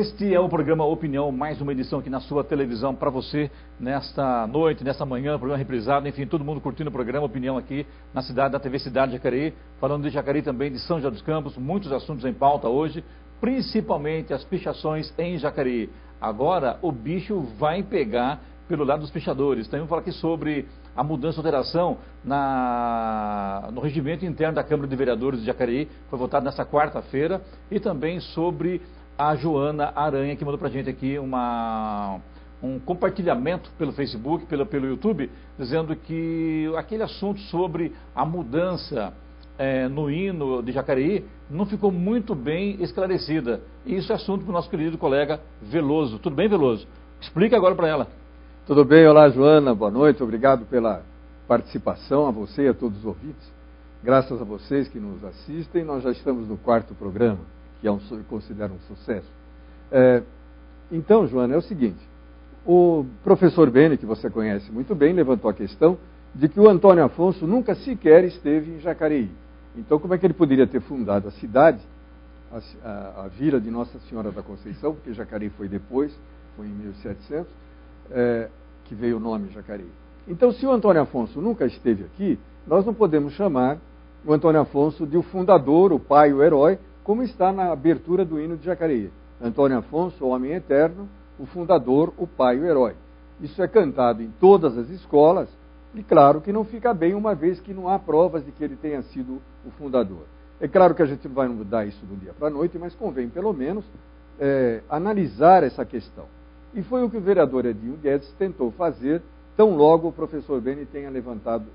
Este é o programa Opinião, mais uma edição aqui na sua televisão para você, nesta noite, nesta manhã, programa reprisado, enfim, todo mundo curtindo o programa Opinião aqui na cidade, da TV Cidade de Jacareí, falando de Jacareí também, de São José dos Campos, muitos assuntos em pauta hoje, principalmente as pichações em Jacareí. Agora o bicho vai pegar pelo lado dos pichadores. Também vamos falar aqui sobre a mudança, alteração no regimento interno da Câmara de Vereadores de Jacareí, foi votado nesta quarta-feira, e também sobre a Joana Aranha, que mandou pra gente aqui um compartilhamento pelo Facebook, pelo YouTube, dizendo que aquele assunto sobre a mudança no hino de Jacareí não ficou muito bem esclarecida. E isso é assunto para o nosso querido colega Veloso. Tudo bem, Veloso? Explica agora para ela. Tudo bem, olá Joana, boa noite, obrigado pela participação, a você e a todos os ouvintes. Graças a vocês que nos assistem, nós já estamos no quarto programa, que eu considero um sucesso. Então, Joana, é o seguinte, o professor Bene, que você conhece muito bem, levantou a questão de que o Antônio Afonso nunca sequer esteve em Jacareí. Então, como é que ele poderia ter fundado a cidade, a vila de Nossa Senhora da Conceição, porque Jacareí foi depois, foi em 1700, que veio o nome Jacareí. Então, se o Antônio Afonso nunca esteve aqui, nós não podemos chamar o Antônio Afonso de o fundador, o pai, o herói, como está na abertura do hino de Jacareí. Antônio Afonso, o homem eterno, o fundador, o pai, o herói. Isso é cantado em todas as escolas, e claro que não fica bem, uma vez que não há provas de que ele tenha sido o fundador. É claro que a gente não vai mudar isso do dia para a noite, mas convém pelo menos analisar essa questão. E foi o que o vereador Edinho Guedes tentou fazer, tão logo o professor Bene tenha levantado,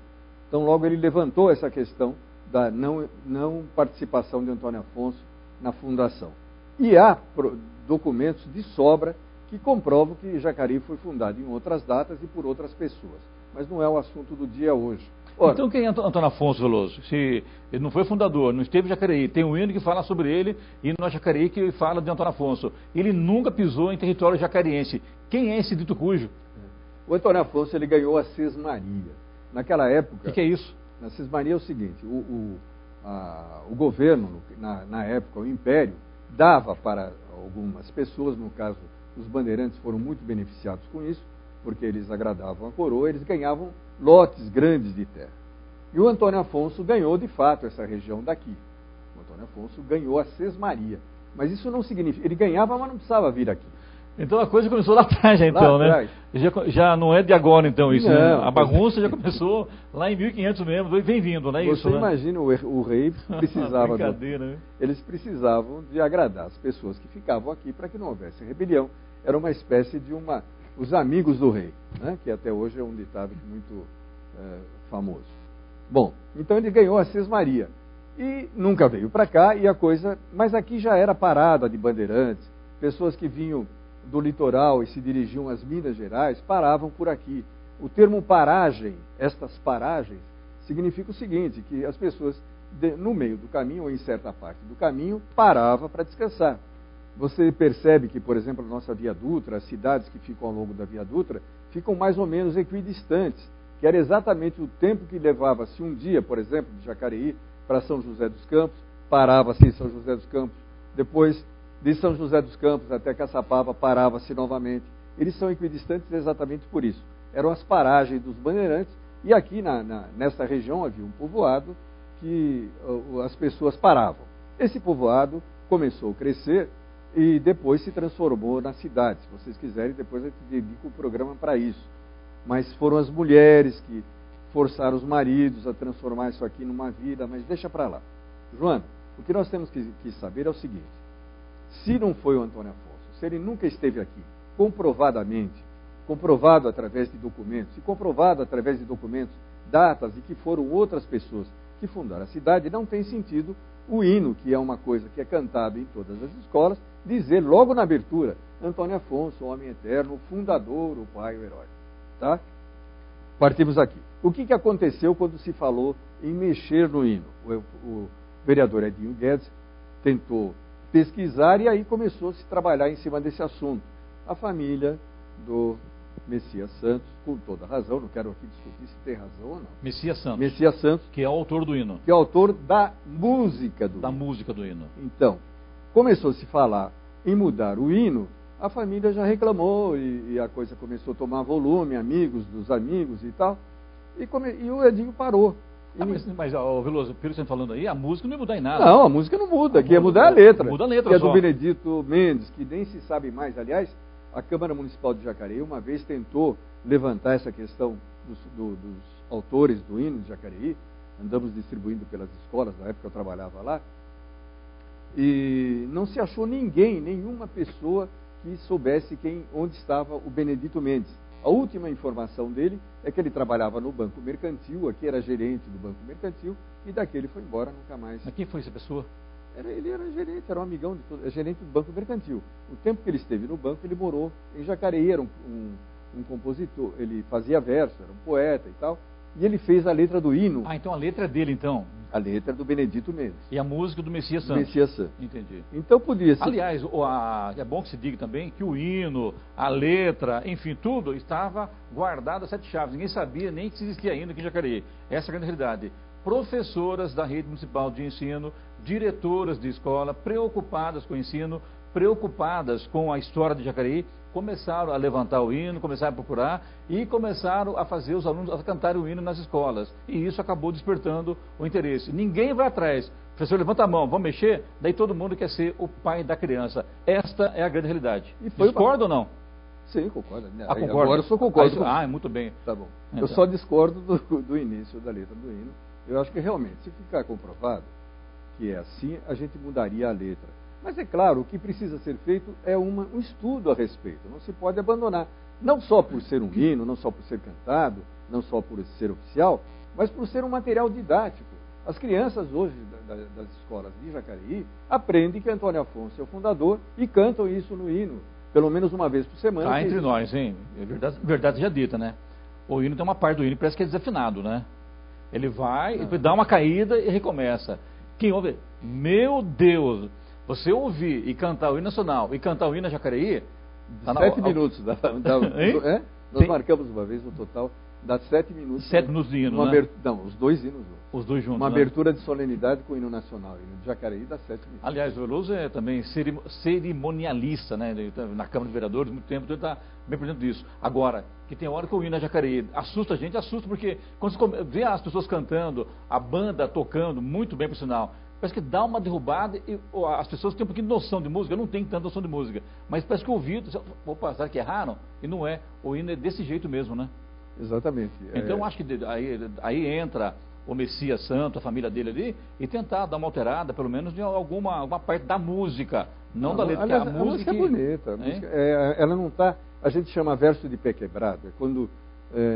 tão logo ele levantou essa questão da não participação de Antônio Afonso na fundação. E há documentos de sobra que comprovam que Jacareí foi fundado em outras datas e por outras pessoas. Mas não é o assunto do dia hoje. Ora, então quem é Antônio Afonso Veloso? Se ele não foi fundador, não esteve em Jacareí, tem um hino que fala sobre ele, e no Jacareí que fala de Antônio Afonso. Ele nunca pisou em território jacariense. Quem é esse dito cujo? O Antônio Afonso ele ganhou a Sesmaria. Naquela época... O que é isso? Na Sesmaria é o seguinte, o governo, na época, o Império, dava para algumas pessoas, no caso, os bandeirantes foram muito beneficiados com isso, porque eles agradavam a coroa, eles ganhavam lotes grandes de terra. E o Antônio Afonso ganhou, de fato, essa região daqui. O Antônio Afonso ganhou a Sesmaria. Mas isso não significa... Ele ganhava, mas não precisava vir aqui. Então a coisa começou lá atrás, então, lá atrás, né? Já não é de agora, então, isso, não, né? A bagunça já começou lá em 1500 mesmo, vem vindo, né? Você imagina, o rei precisava... Brincadeira, né? Eles precisavam de agradar as pessoas que ficavam aqui para que não houvesse rebelião. Era uma espécie de os amigos do rei, né? Que até hoje é um ditado muito famoso. Bom, então ele ganhou a Sesmaria. E nunca veio para cá, e a coisa... Mas aqui já era parada de bandeirantes, pessoas que vinham do litoral e se dirigiam às Minas Gerais, paravam por aqui. O termo paragem, estas paragens, significa o seguinte, que as pessoas, no meio do caminho, ou em certa parte do caminho, paravam para descansar. Você percebe que, por exemplo, a nossa Via Dutra, as cidades que ficam ao longo da Via Dutra, ficam mais ou menos equidistantes, que era exatamente o tempo que levava-se um dia, por exemplo, de Jacareí para São José dos Campos, parava-se em São José dos Campos, depois de São José dos Campos até Caçapava, parava-se novamente. Eles são equidistantes exatamente por isso. Eram as paragens dos bandeirantes, e aqui nessa região havia um povoado que as pessoas paravam. Esse povoado começou a crescer e depois se transformou na cidade. Se vocês quiserem, depois eu dedico o programa para isso. Mas foram as mulheres que forçaram os maridos a transformar isso aqui numa vida, mas deixa para lá. Joana, o que nós temos que saber é o seguinte: se não foi o Antônio Afonso, se ele nunca esteve aqui, comprovadamente, comprovado através de documentos, e comprovado através de documentos, datas e que foram outras pessoas que fundaram a cidade, não tem sentido o hino, que é uma coisa que é cantado em todas as escolas, dizer logo na abertura, Antônio Afonso, o homem eterno, o fundador, o pai, o herói. Tá? Partimos aqui. O que aconteceu quando se falou em mexer no hino? O vereador Edinho Guedes tentou pesquisar e aí começou a se trabalhar em cima desse assunto. A família do Messias Santos, com toda razão, não quero aqui discutir se tem razão ou não. Messias Santos, que é o autor do hino. Que é o autor da música do hino. Da música do hino. Então, começou a se falar em mudar o hino, a família já reclamou e a coisa começou a tomar volume, amigos dos amigos e tal, e o Edinho parou. Mas Veloso, pelo que você está falando aí, a música não ia mudar em nada. Não, a música não muda, que ia mudar a letra. Muda a letra que é só. do Benedito Mendes, que nem se sabe mais. Aliás, a Câmara Municipal de Jacareí uma vez tentou levantar essa questão dos autores do hino de Jacareí. Andamos distribuindo pelas escolas, na época eu trabalhava lá, e não se achou ninguém, nenhuma pessoa que soubesse onde estava o Benedito Mendes. A última informação dele é que ele trabalhava no Banco Mercantil, aqui era gerente do Banco Mercantil, e daqui ele foi embora, nunca mais. Mas quem foi essa pessoa? Ele era gerente, era um amigão, gerente do Banco Mercantil. O tempo que ele esteve no banco, ele morou em Jacareí, era um compositor, ele fazia verso, era um poeta e tal, e ele fez a letra do hino. Ah, então a letra é dele, então? A letra é do Benedito Mendes. E a música do Messias Santos? Messias Santos. Entendi. Então podia ser... Aliás, é bom que se diga também que o hino, a letra, enfim, tudo estava guardado a 7 chaves. Ninguém sabia nem que existia hino aqui em Jacareí. Essa é a grande realidade. Professoras da rede municipal de ensino, diretoras de escola, preocupadas com o ensino, preocupadas com a história de Jacareí, começaram a levantar o hino, começaram a procurar e começaram a fazer os alunos a cantarem o hino nas escolas. E isso acabou despertando o interesse. Ninguém vai atrás. Professor, levanta a mão, vamos mexer? Daí todo mundo quer ser o pai da criança. Esta é a grande realidade. Discorda ou não? Sim, concordo. Concordo. Agora eu só concordo. Muito bem. Tá bom. Então. Eu só discordo do início da letra do hino. Eu acho que realmente, se ficar comprovado que é assim, a gente mudaria a letra. Mas é claro, o que precisa ser feito é um estudo a respeito. Não se pode abandonar. Não só por ser um hino, não só por ser cantado, não só por ser oficial, mas por ser um material didático. As crianças hoje das escolas de Jacareí aprendem que Antônio Afonso é o fundador e cantam isso no hino, pelo menos uma vez por semana. Entre nós, hein? Verdade seja dita, né? O hino tem uma parte do hino que parece que é desafinado, né? Ele vai, dá uma caída e recomeça. Quem ouve, meu Deus, você ouvir e cantar o hino nacional e cantar o hino a Jacareí... 7 minutos. Nós marcamos uma vez no total, dá 7 minutos. 7 minutos de hino, né? Não, os dois hinos. Os dois juntos, uma abertura de solenidade com o hino nacional. O hino de Jacareí dá 7 minutos. Aliás, o Veloso é também cerimonialista, né? Ele tá na Câmara de Vereadores, muito tempo, então ele está bem por dentro disso. Agora, que tem hora que o hino a Jacareí assusta a gente, porque quando você vê as pessoas cantando, a banda tocando, muito bem por sinal, parece que dá uma derrubada e as pessoas têm um pouquinho de noção de música, eu não tenho tanta noção de música, mas parece que o ouvido, opa, será que erraram? E não é, o hino é desse jeito mesmo, né? Exatamente. Então acho que aí entra o Messias Santo, a família dele ali, e tentar dar uma alterada, pelo menos de alguma parte da música, não da letra. Aliás, a música é bonita, ela não está, a gente chama verso de pé quebrado, é quando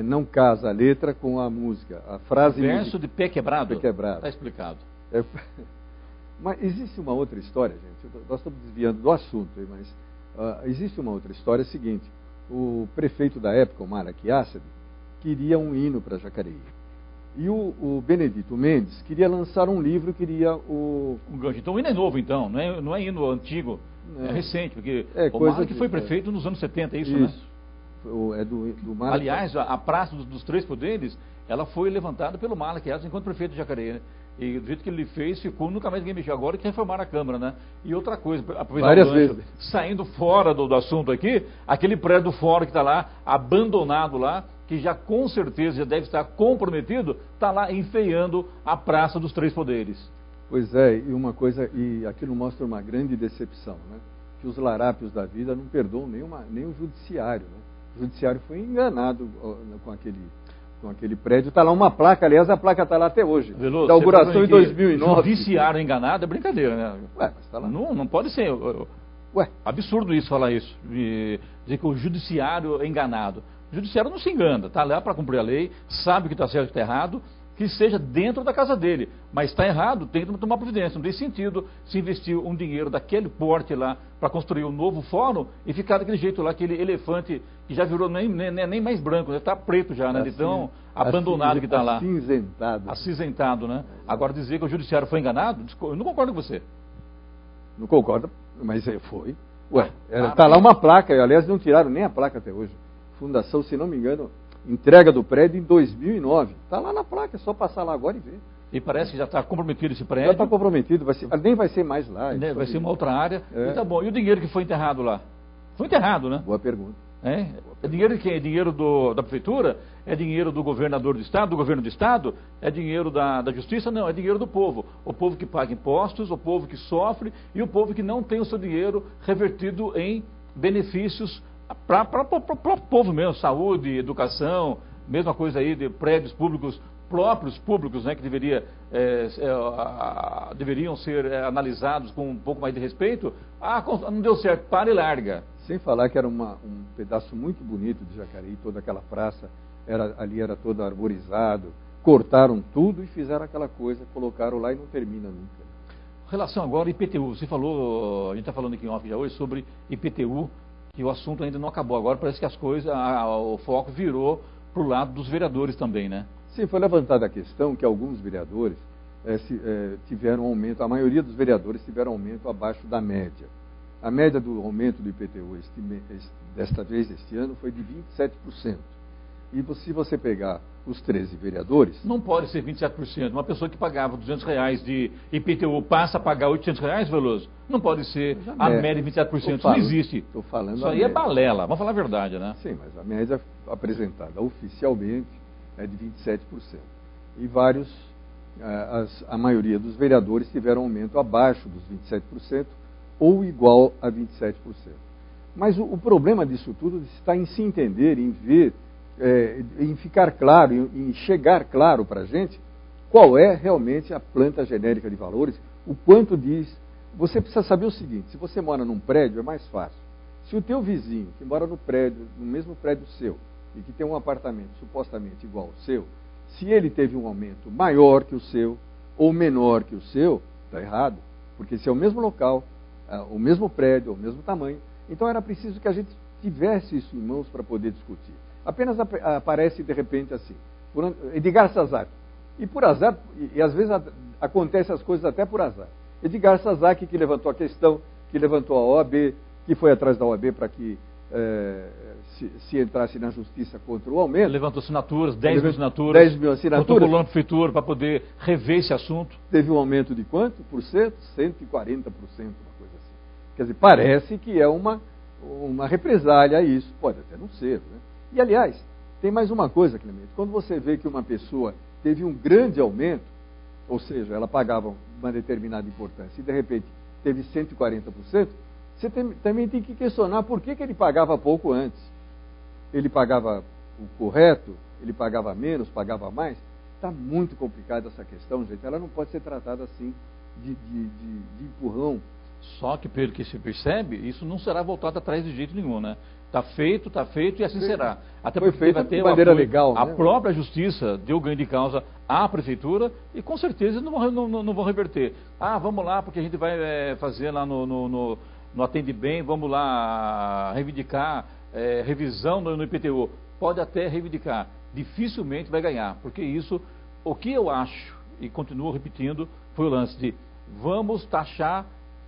não casa a letra com a música, a frase... Verso de pé quebrado? Pé quebrado. Está explicado. Mas existe uma outra história, gente, nós estamos desviando do assunto, mas existe uma outra história, seguinte, o prefeito da época, o Malaquiássede, queria um hino para Jacareí. E o Benedito Mendes queria lançar um livro, queria o... Então o hino é novo, então, não é hino antigo, é recente, porque o Mala que foi prefeito nos anos 70, é isso, né? É do Mala. Aliás, a Praça dos Três Poderes, ela foi levantada pelo Malaquiássede enquanto prefeito de Jacareí, né? E do jeito que ele fez, ficou, nunca mais ninguém mexeu. Agora que reformaram a Câmara, né? E outra coisa, várias vezes. Saindo fora do assunto aqui, aquele prédio do fórum que está lá, abandonado lá, que já com certeza já deve estar comprometido, está lá enfeiando a Praça dos Três Poderes. Pois é, e aquilo mostra uma grande decepção, né? Que os larápios da vida não perdoam nem o judiciário, né? O judiciário foi enganado com aquele prédio. Está lá uma placa, aliás, a placa está lá até hoje. Veloso, da inauguração em 2009. Judiciário enganado é brincadeira, né? Mas está lá. Não pode ser. Absurdo isso, falar isso. Dizer que o judiciário é enganado. O judiciário não se engana, está lá para cumprir a lei, sabe o que está certo e o que está errado, que seja dentro da casa dele. Mas está errado, tem que tomar providência. Não tem sentido se investir um dinheiro daquele porte lá para construir um novo fórum e ficar daquele jeito lá, aquele elefante que já virou nem mais branco, está preto já, né? De tão abandonado que está lá. Acinzentado. Acinzentado, né? Agora dizer que o judiciário foi enganado, eu não concordo com você. Não concordo, mas foi. Está lá uma placa, aliás, não tiraram nem a placa até hoje. Fundação, se não me engano, entrega do prédio em 2009. Está lá na placa, é só passar lá agora e ver. E parece que já está comprometido esse prédio. Já está comprometido, nem vai ser mais lá. Vai ser uma outra área. E tá bom. E o dinheiro que foi enterrado lá? Foi enterrado, né? Boa pergunta. É dinheiro de quem? É dinheiro da prefeitura? É dinheiro do governador do estado, do governo do estado? É dinheiro da justiça? Não, é dinheiro do povo. O povo que paga impostos, o povo que sofre e o povo que não tem o seu dinheiro revertido em benefícios para o povo mesmo, saúde, educação, mesma coisa aí de prédios públicos, próprios públicos, né, que deveriam ser analisados com um pouco mais de respeito. Não deu certo, para e larga. Sem falar que era um pedaço muito bonito de Jacareí, toda aquela praça, ali era todo arborizado, cortaram tudo e fizeram aquela coisa, colocaram lá e não termina nunca. Relação agora IPTU, você falou, a gente está falando aqui em off já hoje sobre IPTU, que o assunto ainda não acabou. Agora parece que as coisas, o foco virou para o lado dos vereadores também, né? Sim, foi levantada a questão que alguns vereadores tiveram aumento, a maioria dos vereadores tiveram aumento abaixo da média. A média do aumento do IPTU desta vez, este ano, foi de 27%. E se você pegar os 13 vereadores... Não pode ser 27%. Uma pessoa que pagava R$200 de IPTU passa a pagar R$800, Veloso? Não pode ser a média de 27%. Isso não existe. Estou falando Isso aí é balela. Vamos falar a verdade, né? Sim, mas a média apresentada oficialmente é de 27%. E a maioria dos vereadores tiveram aumento abaixo dos 27%, ou igual a 27%. Mas o problema disso tudo está em se entender, em ver, em ficar claro, em chegar claro para a gente qual é realmente a planta genérica de valores, o quanto diz. Você precisa saber o seguinte: se você mora num prédio, é mais fácil. Se o teu vizinho, que mora no mesmo prédio seu, e que tem um apartamento supostamente igual ao seu, se ele teve um aumento maior que o seu, ou menor que o seu, está errado. Porque se é o mesmo local, o mesmo prédio, o mesmo tamanho, então era preciso que a gente tivesse isso em mãos para poder discutir. Apenas aparece de repente assim, Edgar Sazak. E por azar, e às vezes acontecem as coisas até por azar. Edgar Sazak, que levantou a questão, que levantou a OAB, que foi atrás da OAB para que se entrasse na justiça contra o aumento. Levantou assinaturas, 10 mil assinaturas. 10 mil assinaturas. Protocolou na prefeitura para poder rever esse assunto. Teve um aumento de quanto? Por cento? 140%, uma coisa assim. Quer dizer, parece que é uma represália a isso. Pode até não ser, né? E, aliás, tem mais uma coisa, Clemente. Quando você vê que uma pessoa teve um grande aumento, ou seja, ela pagava uma determinada importância e, de repente, teve 140%, você também tem que questionar por que ele pagava pouco antes. Ele pagava o correto? Ele pagava menos? Pagava mais? Está muito complicada essa questão, gente. Ela não pode ser tratada assim, de empurrão. Só que, pelo que se percebe, isso não será voltado atrás de jeito nenhum, né? Está feito e assim será. Até foi porque feito de maneira legal, a né? própria justiça deu ganho de causa à prefeitura e com certeza não vão reverter. Vamos lá, porque a gente vai fazer lá no Atende Bem, vamos lá reivindicar revisão no IPTU. Pode até reivindicar, dificilmente vai ganhar, porque isso, o que eu acho, e continuo repetindo, foi o lance de vamos taxar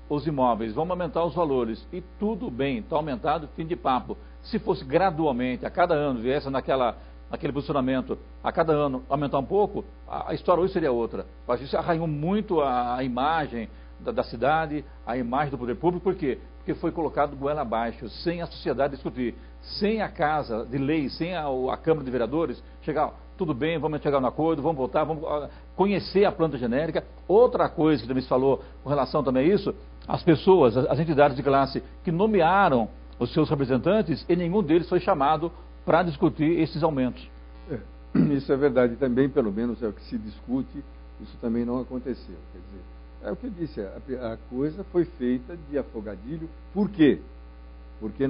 os imóveis, vamos aumentar os valores, e tudo bem, está aumentado, fim de papo. Se fosse gradualmente, a cada ano, viesse naquele posicionamento, a cada ano aumentar um pouco, a história hoje seria outra. Mas isso arranhou muito a imagem da cidade, a imagem do poder público, por quê? Porque foi colocado goela abaixo, sem a sociedade discutir, sem a Casa de Lei, sem a Câmara de Vereadores, chegar, tudo bem, vamos chegar no acordo, vamos votar, vamos conhecer a planta genérica. Outra coisa que também se falou com relação também a isso, as pessoas, as entidades de classe que nomearam os seus representantes, e nenhum deles foi chamado para discutir esses aumentos. Isso é verdade também, pelo menos é o que se discute, isso também não aconteceu. Quer dizer, é o que eu disse, a coisa foi feita de afogadilho. Por quê? Porque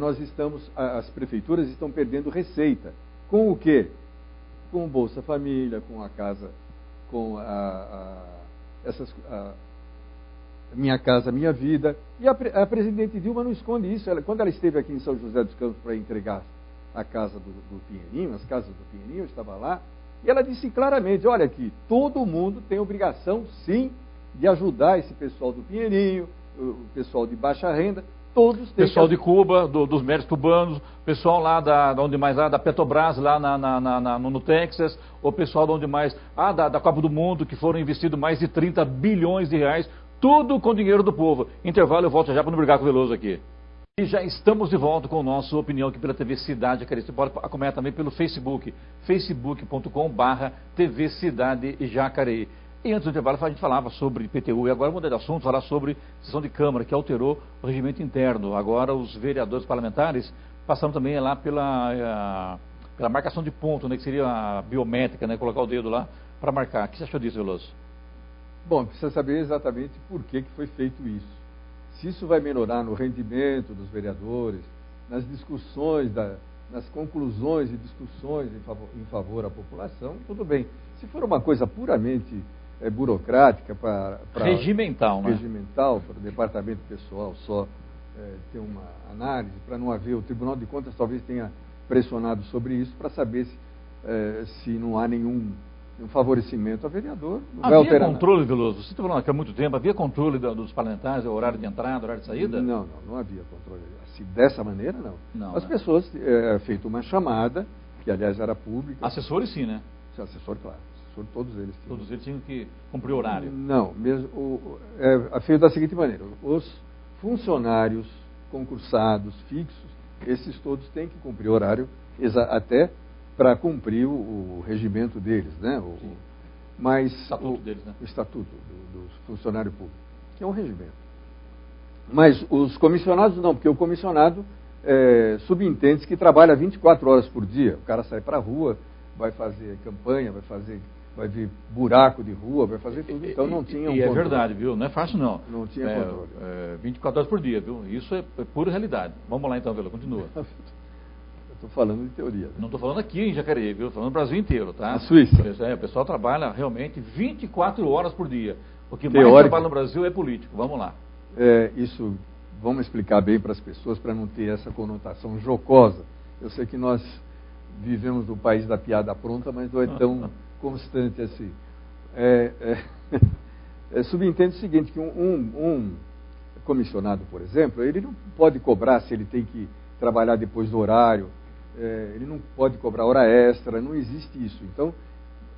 as prefeituras estão perdendo receita. Com o quê? Com o Bolsa Família, com a casa, com Minha Casa Minha Vida. E a presidente Dilma não esconde isso. Quando ela esteve aqui em São José dos Campos para entregar a casa do Pinheirinho, as casas do Pinheirinho, eu estava lá, e ela disse claramente, olha aqui, todo mundo tem obrigação, sim, de ajudar esse pessoal do Pinheirinho, o pessoal de baixa renda, todos têm pessoal de Cuba, dos médicos cubanos, pessoal lá onde mais lá, da Petrobras, lá no Texas, o pessoal de onde mais, da Copa do Mundo, que foram investidos mais de 30 bilhões de reais, tudo com dinheiro do povo. Intervalo, eu volto já para não brigar com o Veloso aqui. E já estamos de volta com o nosso Opinião aqui pela TV Cidade Jacareí. Você pode acompanhar também pelo Facebook, facebook.com/TV Cidade Jacareí. E antes do intervalo a gente falava sobre IPTU, e agora mudar de assunto, falar sobre sessão de Câmara, que alterou o regimento interno. Agora os vereadores parlamentares passaram também lá pela marcação de ponto, né, que seria a biométrica, né, colocar o dedo lá para marcar. O que você achou disso, Veloso? Bom, precisa saber exatamente por que foi feito isso. Se isso vai melhorar no rendimento dos vereadores, nas discussões, nas conclusões e discussões em favor da população, tudo bem. Se for uma coisa puramente burocrática, para regimental, né? Regimental, para o departamento pessoal só ter uma análise, para não haver, o Tribunal de Contas talvez tenha pressionado sobre isso, para saber se não há nenhum favorecimento ao vereador. Havia controle, Veloso? Você está falando que há muito tempo, havia controle dos parlamentares, o horário de entrada, o horário de saída? Não havia controle. Assim, dessa maneira, não. As pessoas, feito uma chamada, que aliás era pública. Assessores sim, né? Assessor, claro. Todos eles tinham. Todos eles tinham que cumprir o horário. Não, mesmo feito da seguinte maneira: os funcionários concursados, fixos, esses todos têm que cumprir o horário, até para cumprir o regimento deles, né? O estatuto deles, né? O estatuto do funcionário público, que é um regimento. Mas os comissionados não, porque o comissionado subentende que trabalha 24 horas por dia. O cara sai para a rua, vai fazer campanha, vai ver buraco de rua, vai fazer tudo. Então não tinha controle. É verdade, viu? Não é fácil, não. Não tinha controle. 24 horas por dia, viu? Isso é pura realidade. Vamos lá então, Velo, continua. Estou falando de teoria. Né? Não estou falando aqui em Jacareí, viu? Estou falando no Brasil inteiro, tá? Na Suíça. O pessoal trabalha realmente 24 horas por dia. O que mais trabalha no Brasil é político. Vamos lá. Isso, vamos explicar bem para as pessoas, para não ter essa conotação jocosa. Eu sei que nós vivemos no país da piada pronta, mas não é tão constante assim. Subentende o seguinte, que um comissionado, por exemplo, ele não pode cobrar se ele tem que trabalhar depois do horário, ele não pode cobrar hora extra, não existe isso. Então,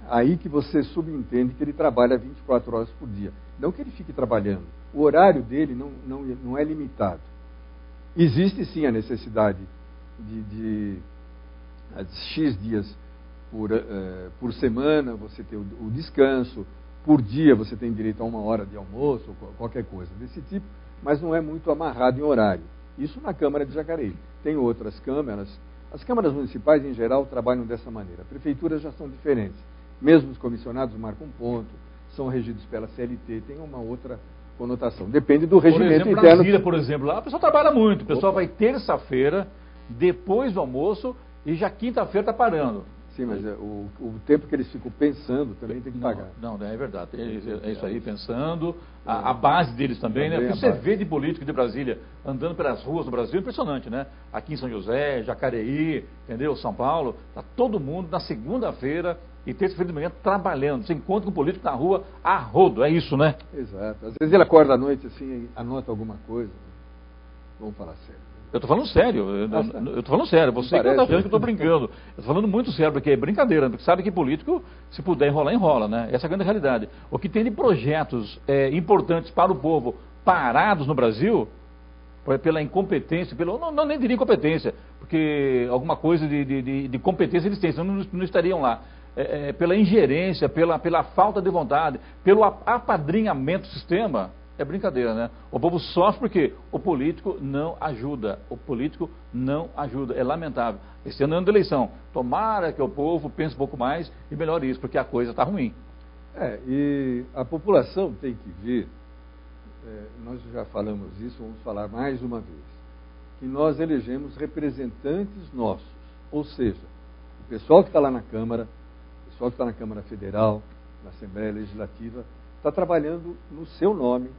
aí que você subentende que ele trabalha 24 horas por dia. Não que ele fique trabalhando. O horário dele não é limitado. Existe sim a necessidade de X dias por semana, você ter o descanso, por dia você tem direito a 1 hora de almoço, qualquer coisa desse tipo, mas não é muito amarrado em horário. Isso na Câmara de Jacareí. Tem outras câmaras. As câmaras municipais, em geral, trabalham dessa maneira. Prefeituras já são diferentes. Mesmo os comissionados marcam ponto, são regidos pela CLT, tem uma outra conotação. Depende do regimento interno. Brasília, por exemplo, lá o pessoal trabalha muito. O pessoal vai terça-feira, depois do almoço, e já quinta-feira está parando. Sim, mas o tempo que eles ficam pensando também tem que pagar. Não, é verdade. É isso aí, pensando. A base deles também, né? Porque você vê de político de Brasília andando pelas ruas do Brasil, impressionante, né? Aqui em São José, Jacareí, entendeu? São Paulo, está todo mundo na segunda-feira e terça-feira de manhã trabalhando. Você encontra com um político na rua a rodo, é isso, né? Exato. Às vezes ele acorda à noite assim, anota alguma coisa. Vamos falar sério. Eu estou falando sério, eu estou falando sério, você que está achando que eu estou brincando. Eu estou falando muito sério, porque é brincadeira, porque sabe que político, se puder enrolar, enrola, né? Essa é a grande realidade. O que tem de projetos importantes para o povo parados no Brasil, pela incompetência, não nem diria incompetência, porque alguma coisa de competência eles têm, senão não estariam lá. Pela ingerência, pela falta de vontade, pelo apadrinhamento do sistema. É brincadeira, né? O povo sofre porque o político não ajuda. O político não ajuda. É lamentável. Esse ano é ano de eleição. Tomara que o povo pense um pouco mais e melhore isso, porque a coisa está ruim. E a população tem que ver, nós já falamos isso, vamos falar mais uma vez, que nós elegemos representantes nossos. Ou seja, o pessoal que está lá na Câmara, o pessoal que está na Câmara Federal, na Assembleia Legislativa, está trabalhando no seu nome,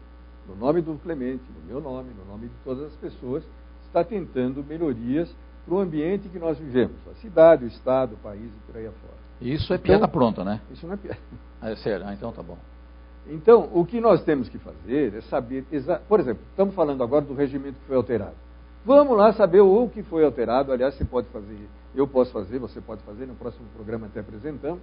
no nome do Clemente, no meu nome, no nome de todas as pessoas, está tentando melhorias para o ambiente que nós vivemos, a cidade, o estado, o país e por aí afora. Isso é piada pronta, né? Isso não é piada. É sério? Então tá bom. Então, o que nós temos que fazer é saber, por exemplo, estamos falando agora do regimento que foi alterado. Vamos lá saber o que foi alterado. Aliás, você pode fazer, eu posso fazer, você pode fazer, no próximo programa até apresentamos,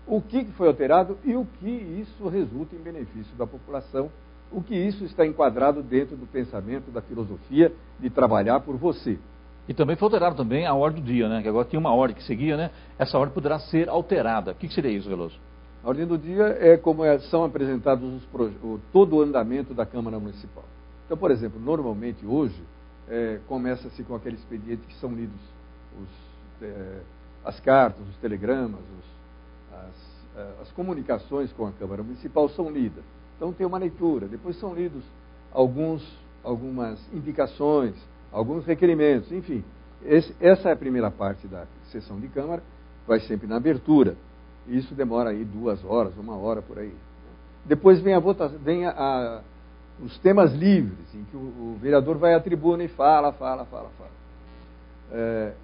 o que foi alterado e o que isso resulta em benefício da população, o que isso está enquadrado dentro do pensamento, da filosofia de trabalhar por você. E também foi alterado também a ordem do dia, né? Que agora tinha uma ordem que seguia, né? Essa ordem poderá ser alterada. O que seria isso, Veloso? A ordem do dia é como são apresentados todo o andamento da Câmara Municipal. Então, por exemplo, normalmente hoje começa-se com aquele expediente que são lidos as cartas, os telegramas, as comunicações com a Câmara Municipal são lidas. Então tem uma leitura, depois são lidos algumas indicações, alguns requerimentos, enfim. Essa é a primeira parte da sessão de Câmara, vai sempre na abertura. Isso demora aí 2 horas, 1 hora por aí. Depois vem a votação, os temas livres, em que o vereador vai à tribuna e fala.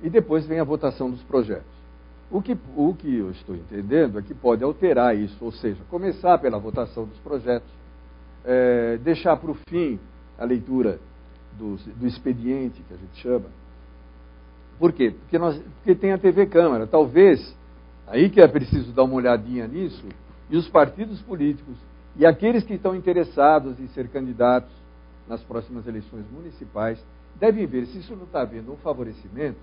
E depois vem a votação dos projetos. O que eu estou entendendo é que pode alterar isso, ou seja, começar pela votação dos projetos, deixar para o fim a leitura do expediente, que a gente chama. Por quê? Porque tem a TV Câmara. Talvez, aí que é preciso dar uma olhadinha nisso, e os partidos políticos, e aqueles que estão interessados em ser candidatos nas próximas eleições municipais, devem ver se isso não está havendo um favorecimento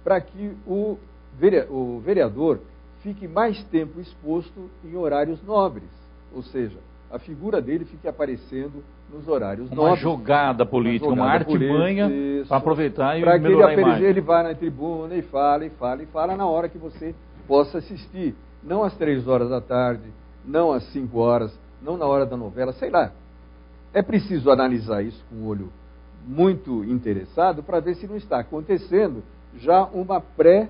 para que o vereador fique mais tempo exposto em horários nobres, ou seja, a figura dele fique aparecendo nos horários nobres. Uma jogada política, uma artimanha para aproveitar e melhorar a imagem. Ele vai na tribuna e fala na hora que você possa assistir, não às 3 horas da tarde, não às 5 horas, não na hora da novela, sei lá. É preciso analisar isso com um olho muito interessado para ver se não está acontecendo já uma prévia.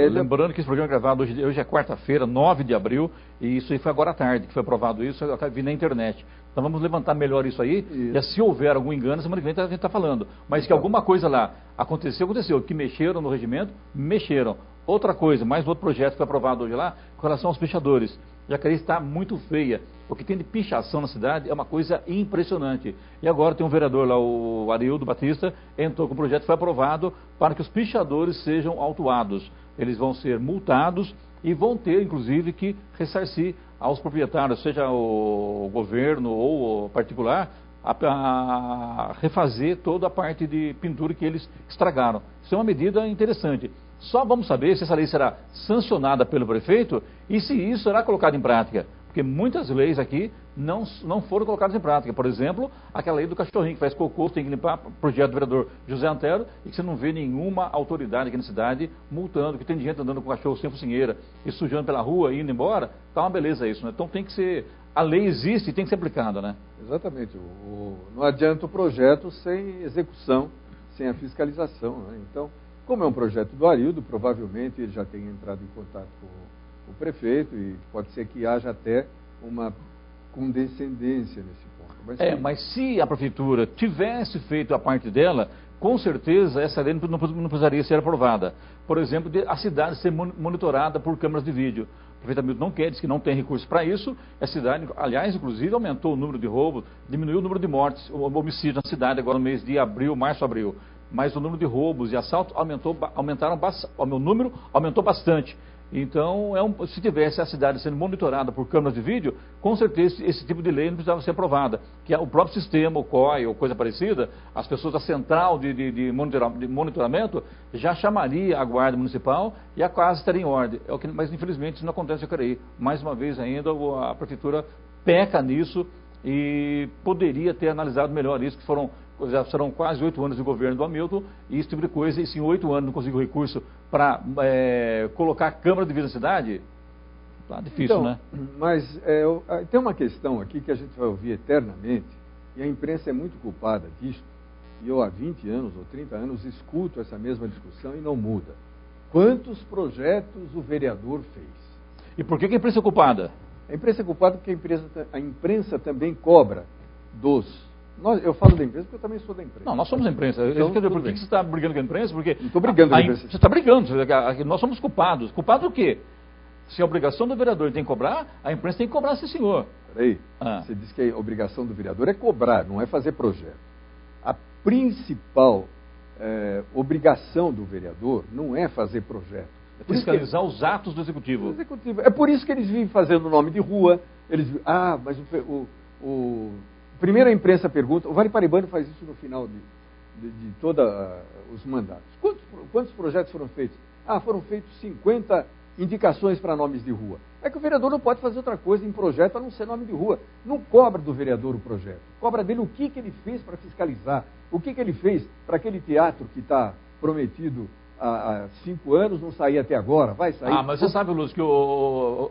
Lembrando que esse programa é gravado hoje é quarta-feira, 9 de abril, e isso aí foi agora à tarde que foi aprovado isso, eu vi na internet. Então vamos levantar melhor isso aí, e se houver algum engano, semana que vem a gente está falando. Mas que alguma coisa lá aconteceu. Que mexeram no regimento, mexeram. Outra coisa, mais outro projeto que foi aprovado hoje lá, com relação aos pichadores. Jacareí está muito feia. O que tem de pichação na cidade é uma coisa impressionante. E agora tem um vereador lá, o Arildo Batista, entrou com o projeto, foi aprovado para que os pichadores sejam autuados. Eles vão ser multados e vão ter, inclusive, que ressarcir aos proprietários, seja o governo ou o particular, a refazer toda a parte de pintura que eles estragaram. Isso é uma medida interessante. Só vamos saber se essa lei será sancionada pelo prefeito e se isso será colocado em prática. Porque muitas leis aqui não foram colocadas em prática. Por exemplo, aquela lei do cachorrinho que faz cocô, tem que limpar, projeto do vereador José Antero, e que você não vê nenhuma autoridade aqui na cidade multando, que tem gente andando com cachorro sem focinheira e sujando pela rua e indo embora. Tá uma beleza isso, né? Então tem que ser... A lei existe e tem que ser aplicada, né? Exatamente. Não adianta o projeto sem execução, sem a fiscalização, né? Então, como é um projeto do Arildo, provavelmente ele já tenha entrado em contato com o prefeito e pode ser que haja até uma condescendência nesse ponto. Mas se a prefeitura tivesse feito a parte dela, com certeza essa lei não precisaria ser aprovada. Por exemplo, a cidade ser monitorada por câmeras de vídeo. O prefeito Hamilton não quer, diz que não tem recursos para isso. A cidade, aliás, inclusive, aumentou o número de roubos, diminuiu o número de mortes, o homicídio na cidade agora no mês de abril, março, abril. Mas o número de roubos e assaltos o meu número aumentou bastante. Então, se tivesse a cidade sendo monitorada por câmeras de vídeo, com certeza esse tipo de lei não precisava ser aprovada. Que o próprio sistema, o COI ou coisa parecida, as pessoas da central de monitoramento já chamaria a guarda municipal e a casa estaria em ordem. Mas infelizmente isso não acontece em Jacareí. Mais uma vez ainda a prefeitura peca nisso e poderia ter analisado melhor isso, que já serão quase 8 anos de governo do Hamilton, e esse tipo de coisa, e se em 8 anos não conseguiu recurso para colocar a Câmara de Vida na cidade, tá difícil, então, né? Mas tem uma questão aqui que a gente vai ouvir eternamente, e a imprensa é muito culpada disso, e eu há 20 anos ou 30 anos escuto essa mesma discussão e não muda. Quantos projetos o vereador fez? E por que a imprensa é culpada? A imprensa é culpada porque a imprensa também cobra eu falo da imprensa porque eu também sou da imprensa. Não, nós somos da imprensa. Então, por que você está brigando com a imprensa? Porque não estou brigando com a imprensa. Você está brigando. Nós somos culpados. Culpados do quê? Se a obrigação do vereador tem que cobrar, a imprensa tem que cobrar, sim, senhor. Peraí, você diz que a obrigação do vereador é cobrar, não é fazer projeto. A principal obrigação do vereador não é fazer projeto. É fiscalizar os atos do executivo. É por isso que eles vivem fazendo nome de rua. Mas primeiro a imprensa pergunta, o Vale Paraibano faz isso no final de todos os mandatos. Quantos projetos foram feitos? Foram feitos 50 indicações para nomes de rua. É que o vereador não pode fazer outra coisa em projeto a não ser nome de rua. Não cobra do vereador o projeto. Cobra dele o que ele fez para fiscalizar. O que ele fez para aquele teatro que está prometido há 5 anos, não sair até agora. Vai sair. Mas você sabe, Lúcio, que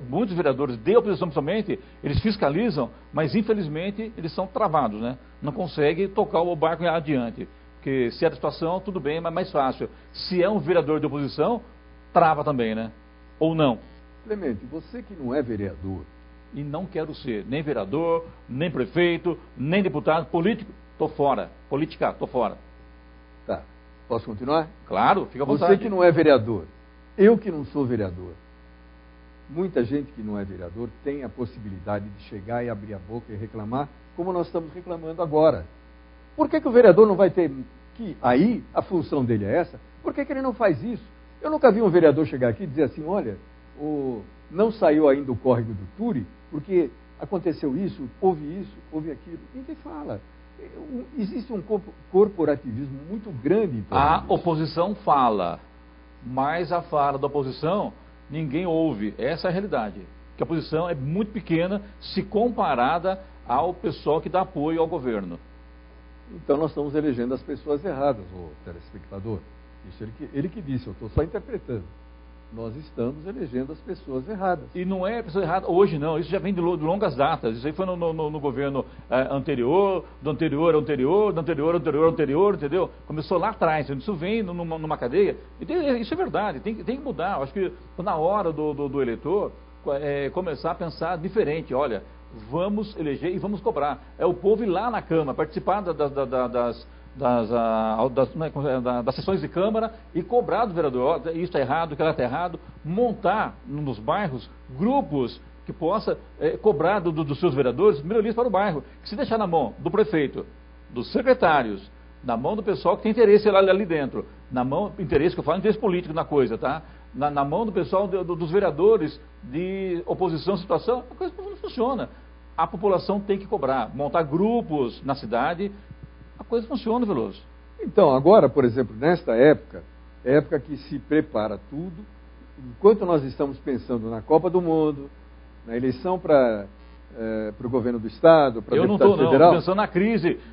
muitos vereadores de oposição, principalmente, eles fiscalizam, mas infelizmente eles são travados, né? Não conseguem tocar o barco adiante. Porque se é da situação, tudo bem, mas mais fácil. Se é um vereador de oposição, trava também, né? Ou não? Clemente, você que não é vereador. E não quero ser nem vereador, nem prefeito, nem deputado, político, tô fora. Política, tô fora. Tá. Posso continuar? Claro, fica à vontade. Você que não é vereador, eu que não sou vereador. Muita gente que não é vereador tem a possibilidade de chegar e abrir a boca e reclamar, como nós estamos reclamando agora. Por que o vereador não vai ter que... Aí, a função dele é essa. Por que ele não faz isso? Eu nunca vi um vereador chegar aqui e dizer assim, olha, não saiu ainda o córrego do Turi, porque aconteceu isso, houve aquilo. Ninguém fala. Existe um corporativismo muito grande. A oposição fala, mas a fala da oposição ninguém ouve. Essa é a realidade. Que a oposição é muito pequena se comparada ao pessoal que dá apoio ao governo. Então nós estamos elegendo as pessoas erradas, o telespectador. Isso ele que disse, eu estou só interpretando. Nós estamos elegendo as pessoas erradas. E não é pessoa errada hoje, não. Isso já vem de longas datas. Isso aí foi no governo anterior, do anterior, entendeu? Começou lá atrás. Isso vem numa cadeia. Isso é verdade, tem que mudar. Acho que na hora do eleitor começar a pensar diferente. Olha, vamos eleger e vamos cobrar. É o povo ir lá na Câmara, participar das sessões de Câmara e cobrar do vereador, isso está errado, aquilo está errado, montar nos bairros grupos que possa cobrar dos seus vereadores melhorias para o bairro, que se deixar na mão do prefeito, dos secretários, na mão do pessoal que tem interesse ali dentro, interesse que eu falo, interesse político na coisa, tá? Na mão do pessoal dos vereadores de oposição à situação, a coisa não funciona. A população tem que cobrar, montar grupos na cidade. A coisa funciona, Veloso. Então, agora, por exemplo, nesta época que se prepara tudo, enquanto nós estamos pensando na Copa do Mundo, na eleição para o governo do Estado, para deputado federal... Eu não estou pensando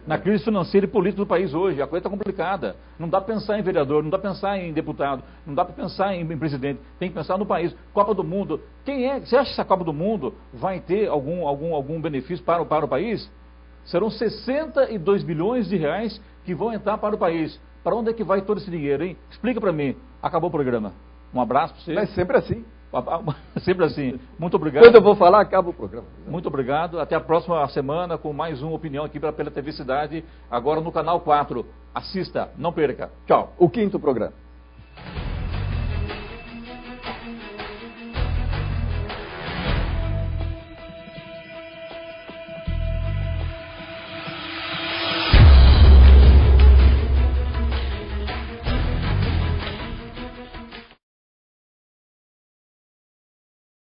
na crise financeira e política do país hoje. A coisa está complicada. Não dá para pensar em vereador, não dá para pensar em deputado, não dá para pensar em presidente. Tem que pensar no país. Copa do Mundo. Você acha que essa Copa do Mundo vai ter algum benefício para o país? Serão 62 bilhões de reais que vão entrar para o país. Para onde é que vai todo esse dinheiro, hein? Explica para mim. Acabou o programa. Um abraço para você. Mas sempre assim. Sempre assim. Muito obrigado. Quando eu vou falar, acaba o programa. Muito obrigado. Até a próxima semana com mais uma opinião aqui pela TV Cidade, agora no canal 4. Assista, não perca. Tchau. O 5º programa.